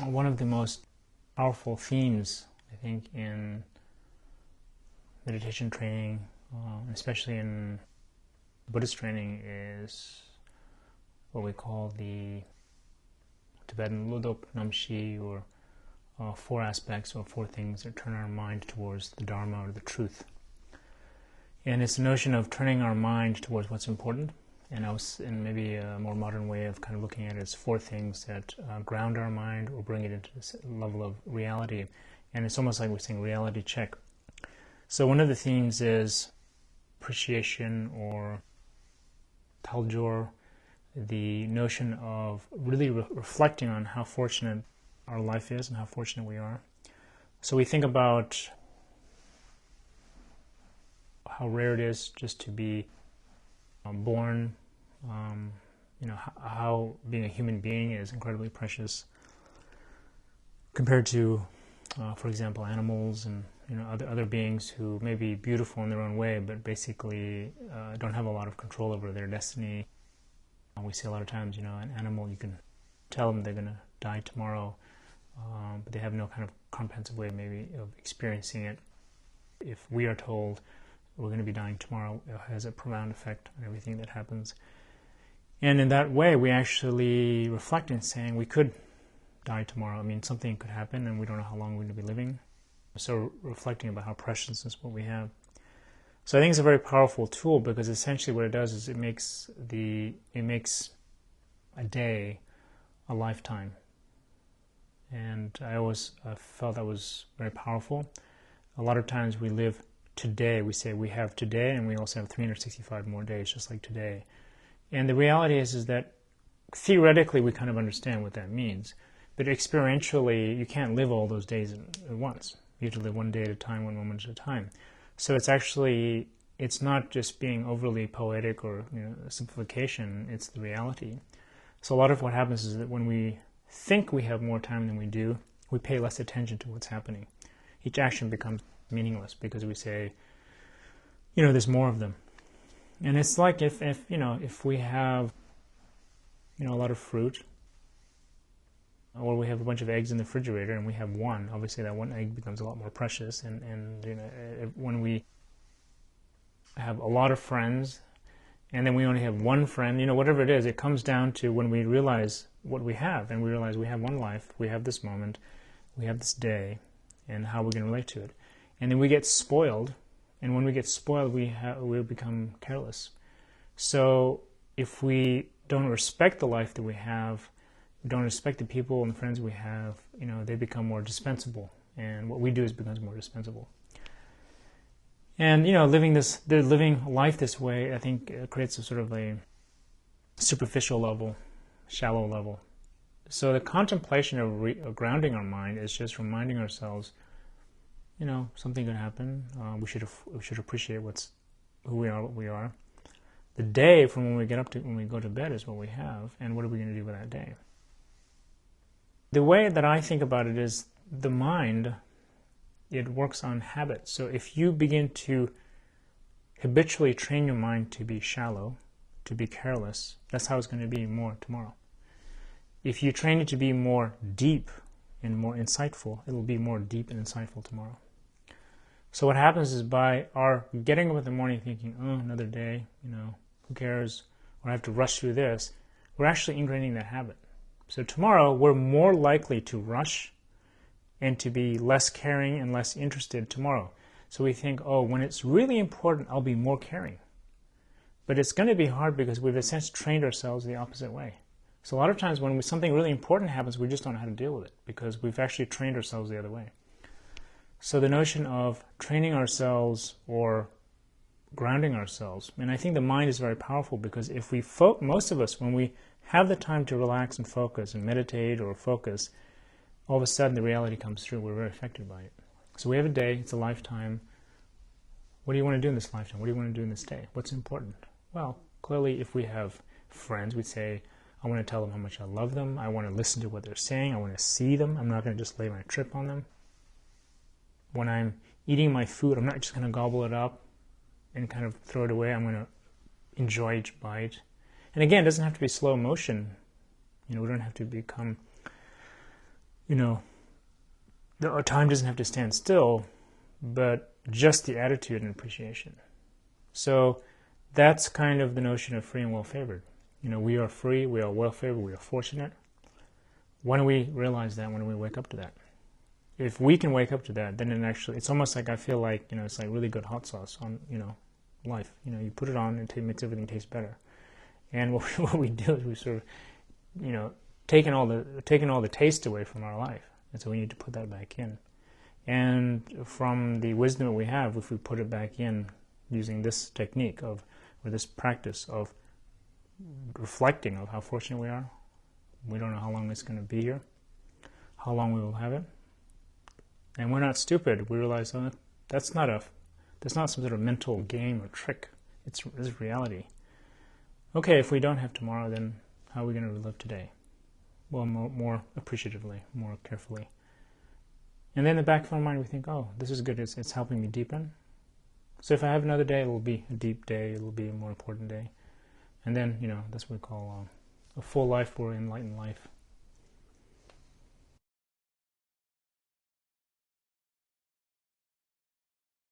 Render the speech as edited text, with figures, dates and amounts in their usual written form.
one of the most powerful themes, I think, in meditation training, especially in Buddhist training, is what we call the Tibetan Lodop Namshi, or four aspects or four things that turn our mind towards the Dharma or the truth. And it's the notion of turning our mind towards what's important. And in maybe a more modern way of kind of looking at it as four things that ground our mind or bring it into this level of reality. And it's almost like we're saying reality check. So one of the themes is appreciation or taljor, the notion of really reflecting on how fortunate our life is and how fortunate we are. So we think about how rare it is just to be born, how being a human being is incredibly precious compared to, for example, animals and other beings who may be beautiful in their own way, but basically don't have a lot of control over their destiny. We see a lot of times, an animal, you can tell them they're going to die tomorrow, but they have no kind of comprehensive way maybe of experiencing it. If we are told we're going to be dying tomorrow, it has a profound effect on everything that happens. And in that way, we actually reflect in saying we could die tomorrow. I mean, something could happen and we don't know how long we're going to be living. So reflecting about how precious is what we have. So I think it's a very powerful tool, because essentially what it does is it makes a day a lifetime. And I always felt that was very powerful. A lot of times we live today, we say we have today, and we also have 365 more days just like today. And the reality is that theoretically we kind of understand what that means, but experientially you can't live all those days at once. You have to live one day at a time, one moment at a time. So it's not just being overly poetic or simplification, it's the reality. So a lot of what happens is that when we think we have more time than we do, we pay less attention to what's happening. Each action becomes meaningless because we say, there's more of them. And it's like if we have a lot of fruit, or we have a bunch of eggs in the refrigerator and we have one, obviously that one egg becomes a lot more precious. And when we have a lot of friends and then we only have one friend, whatever it is, it comes down to when we realize what we have, and we realize we have one life, we have this moment, we have this day, and how we're going to relate to it. And then we get spoiled, and when we get spoiled, we become careless. So if we don't respect the life that we have, we don't respect the people and the friends we have, they become more dispensable, and what we do becomes more dispensable. And living life this way, I think, creates a sort of a superficial level, shallow level. So the contemplation of grounding our mind is just reminding ourselves, something could happen. We should appreciate who we are, what we are. The day from when we get up to when we go to bed is what we have, and what are we going to do with that day? The way that I think about it is the mind, it works on habit. So if you begin to habitually train your mind to be shallow, to be careless, that's how it's going to be more tomorrow. If you train it to be more deep and more insightful, it'll be more deep and insightful tomorrow. So what happens is, by our getting up in the morning thinking, another day, who cares, or I have to rush through this, we're actually ingraining that habit. So tomorrow, we're more likely to rush and to be less caring and less interested tomorrow. So we think, when it's really important, I'll be more caring. But it's going to be hard because we've essentially trained ourselves the opposite way. So a lot of times when something really important happens, we just don't know how to deal with it because we've actually trained ourselves the other way. So the notion of training ourselves or grounding ourselves, and I think the mind is very powerful, because if we most of us, when we have the time to relax and focus and meditate or focus, all of a sudden the reality comes through. We're very affected by it. So we have a day, it's a lifetime. What do you want to do in this lifetime? What do you want to do in this day? What's important? Well, clearly if we have friends, we say, I want to tell them how much I love them. I want to listen to what they're saying. I want to see them. I'm not going to just lay my trip on them. When I'm eating my food, I'm not just going to gobble it up and kind of throw it away. I'm going to enjoy each bite. And again, it doesn't have to be slow motion. We don't have to become, you know, time doesn't have to stand still, but just the attitude and appreciation. So that's kind of the notion of free and well-favored. You know, we are free, we are well-favored, we are fortunate. When do we realize that? When do we wake up to that? If we can wake up to that, then it's almost like I feel like, you know, it's like really good hot sauce on, you know, life. You know, you put it on and it makes everything taste better. And what we do is we sort of, you know, taking all the taste away from our life. And so we need to put that back in. And from the wisdom that we have, if we put it back in using this technique or this practice of reflecting of how fortunate we are, we don't know how long it's going to be here, how long we will have it. And we're not stupid. We realize, oh, that's not some sort of mental game or trick. It's reality. Okay, if we don't have tomorrow, then how are we going to live today? Well, more appreciatively, more carefully. And then in the back of our mind, we think, oh, this is good. It's helping me deepen. So if I have another day, it will be a deep day. It will be a more important day. And then, you know, that's what we call a full life or enlightened life.